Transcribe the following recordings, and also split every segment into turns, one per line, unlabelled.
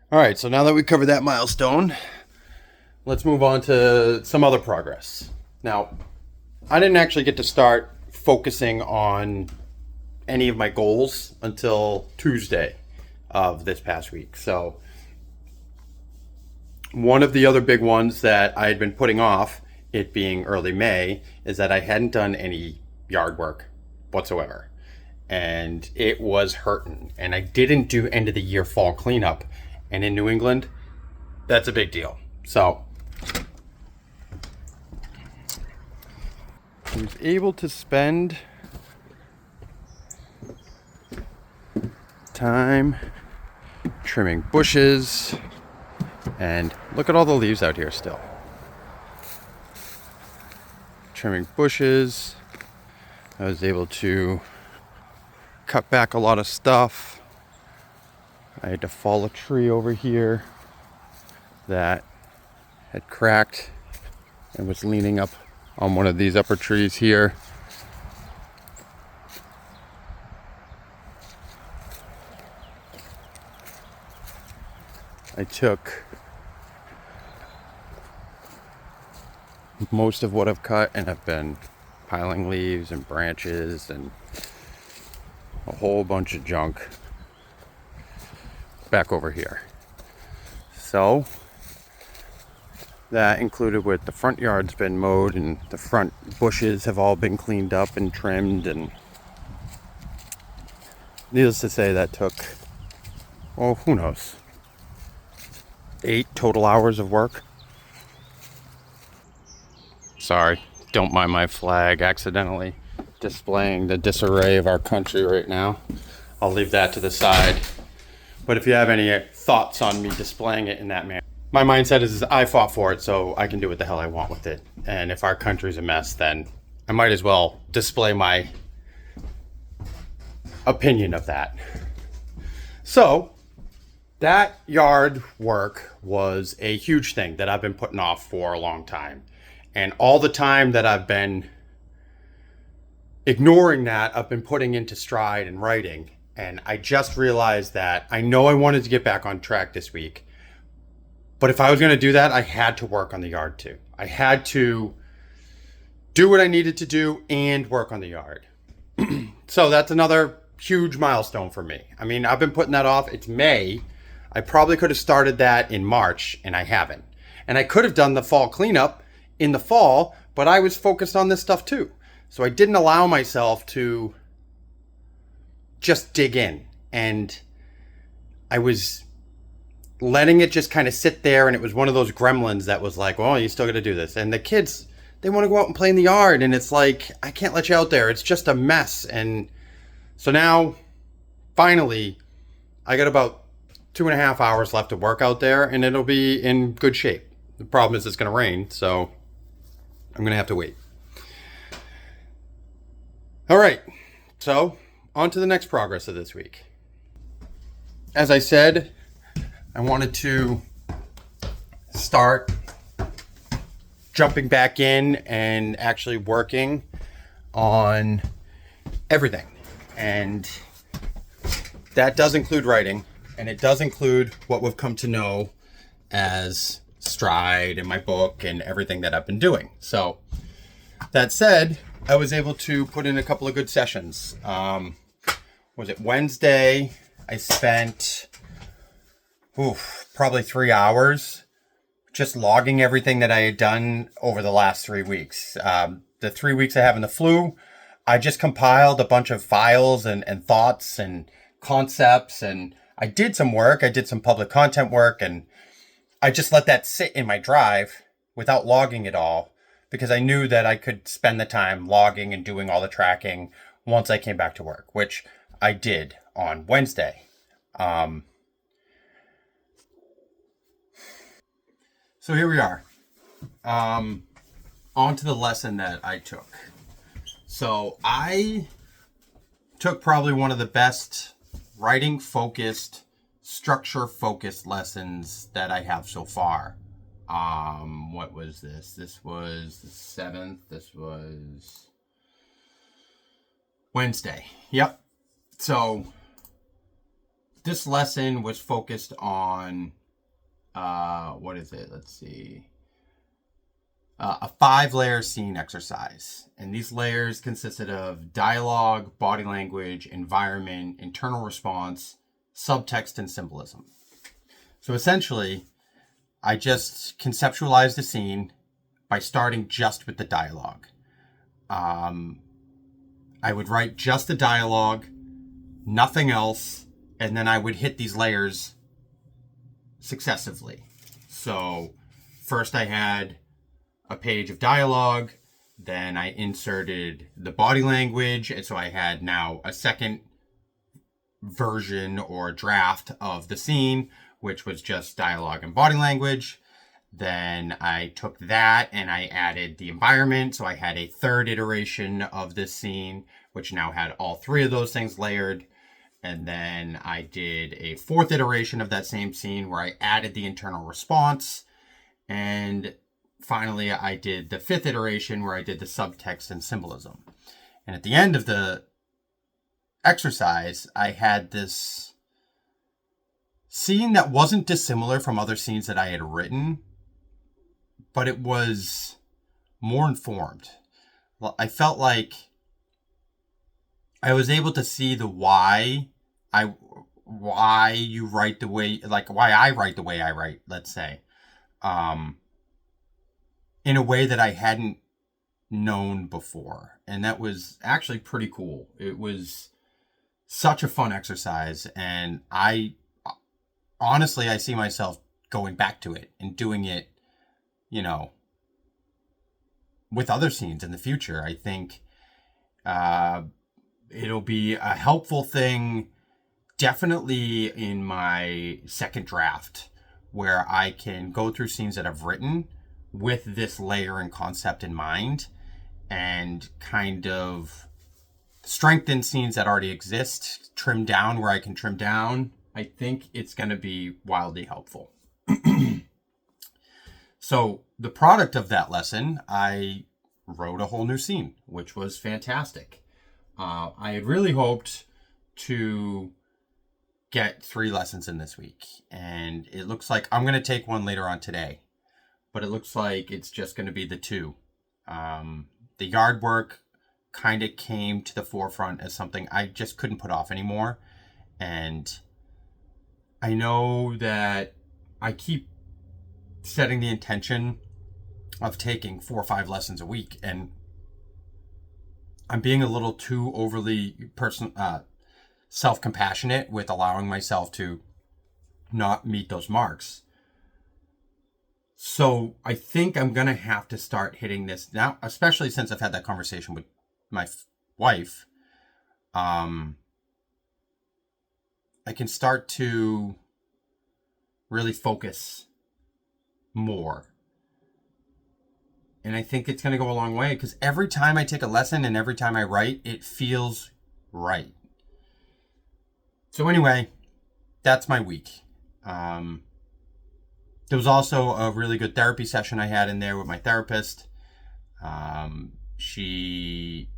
All right, so now that we covered that milestone, let's move on to some other progress. Now, I didn't actually get to start focusing on any of my goals until Tuesday of this past week. So, one of the other big ones that I had been putting off, it being early May, is that I hadn't done any yard work whatsoever. And it was hurting. And I didn't do end of the year fall cleanup. And in New England, that's a big deal. So I was able to spend time trimming bushes, and look at all the leaves out here still. Trimming bushes. I was able to cut back a lot of stuff. I had to fall a tree over here that had cracked and was leaning up on one of these upper trees here. I took most of what I've cut and I've been piling leaves and branches and a whole bunch of junk back over here. So that included with the front yard's been mowed and the front bushes have all been cleaned up and trimmed, and needless to say that took, well, who knows, 8 total hours of work. Sorry, don't mind my flag accidentally displaying the disarray of our country right now. I'll leave that to the side. But if you have any thoughts on me displaying it in that manner, my mindset is I fought for it, so I can do what the hell I want with it. And if our country's a mess, then I might as well display my opinion of that. So that yard work was a huge thing that I've been putting off for a long time. And all the time that I've been ignoring that, I've been putting into stride and writing. And I just realized that I know I wanted to get back on track this week. But if I was going to do that, I had to work on the yard too. I had to do what I needed to do and work on the yard. So that's another huge milestone for me. I mean, I've been putting that off. It's May. I probably could have started that in March, and I haven't. And I could have done the fall cleanup in the fall, but I was focused on this stuff too. So I didn't allow myself to just dig in. And I was letting it just kind of sit there, and it was one of those gremlins that was like, well, you still got to do this. And the kids, they want to go out and play in the yard, and it's like, I can't let you out there. It's just a mess. And so now, finally, I got about 2.5 hours left to work out there, and it'll be in good shape. The problem is it's going to rain, so I'm going to have to wait. All right, so on to the next progress of this week. As I said, I wanted to start jumping back in and actually working on everything. And that does include writing, and it does include what we've come to know as Stride and my book and everything that I've been doing. So that said, I was able to put in a couple of good sessions. Was it Wednesday? I spent probably 3 hours just logging everything that I had done over the last 3 weeks. The 3 weeks I have in the flu, I just compiled a bunch of files and thoughts and concepts, and I did some work. I did some public content work, and I just let that sit in my drive without logging it all, because I knew that I could spend the time logging and doing all the tracking once I came back to work, which I did on Wednesday. So here we are. On to the lesson that I took. So I took probably one of the best writing focused, structure focused lessons that I have so far. What was this? This was the 7th. This was Wednesday. Yep. So this lesson was focused on what is it? Let's see. A 5-layer scene exercise. And these layers consisted of dialogue, body language, environment, internal response, subtext, and symbolism. So essentially, I just conceptualized the scene by starting just with the dialogue. I would write just the dialogue, nothing else, and then I would hit these layers successively. So first I had a page of dialogue, then I inserted the body language, and so I had now a second version or draft of the scene, which was just dialogue and body language. Then I took that and I added the environment, so I had a third iteration of this scene, which now had all three of those things layered. And then I did a fourth iteration of that same scene where I added the internal response. And finally, I did the fifth iteration where I did the subtext and symbolism. And at the end of the exercise, I had this scene that wasn't dissimilar from other scenes that I had written, but it was more informed. I felt like I was able to see the why you write the way, like why I write the way I write, let's say, in a way that I hadn't known before. And that was actually pretty cool. It was such a fun exercise. And honestly, I see myself going back to it and doing it, with other scenes in the future. I think it'll be a helpful thing, definitely in my second draft, where I can go through scenes that I've written with this layer and concept in mind and kind of strengthen scenes that already exist, trim down where I can trim down. I think it's going to be wildly helpful. So the product of that lesson, I wrote a whole new scene, which was fantastic. I had really hoped to get 3 lessons in this week, and it looks like I'm going to take one later on today, but it looks like it's just going to be the 2. The yard work kind of came to the forefront as something I just couldn't put off anymore. And I know that I keep setting the intention of taking 4 or 5 lessons a week, and I'm being a little too overly self-compassionate with allowing myself to not meet those marks. So I think I'm going to have to start hitting this now, especially since I've had that conversation with my wife. I can start to really focus more. And I think it's going to go a long way, because every time I take a lesson and every time I write, it feels right. So anyway, that's my week. There was also a really good therapy session I had in there with my therapist. She,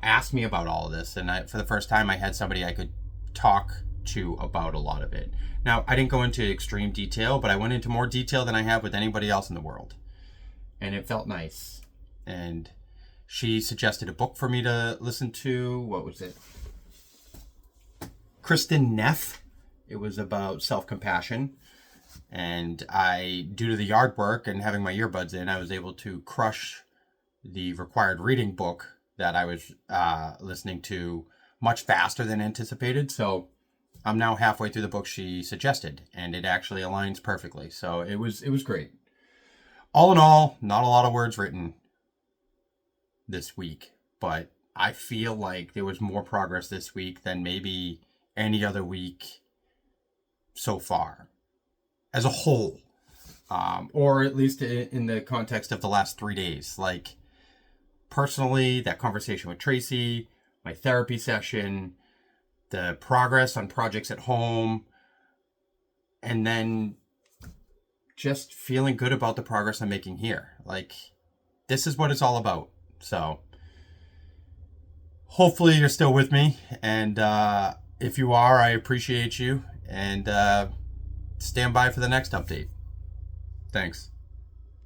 asked me about all of this. And for the first time, I had somebody I could talk to about a lot of it. Now, I didn't go into extreme detail, but I went into more detail than I have with anybody else in the world. And it felt nice. And she suggested a book for me to listen to. What was it? Kristen Neff. It was about self-compassion. And due to the yard work and having my earbuds in, I was able to crush the required reading book that I was listening to much faster than anticipated. So I'm now halfway through the book she suggested, and it actually aligns perfectly. So it was great. All in all, not a lot of words written this week, but I feel like there was more progress this week than maybe any other week so far as a whole, or at least in the context of the last 3 days. Like, personally, that conversation with Tracy, my therapy session, the progress on projects at home, and then just feeling good about the progress I'm making here. Like, this is what it's all about. So hopefully you're still with me. And if you are, I appreciate you. And stand by for the next update. Thanks.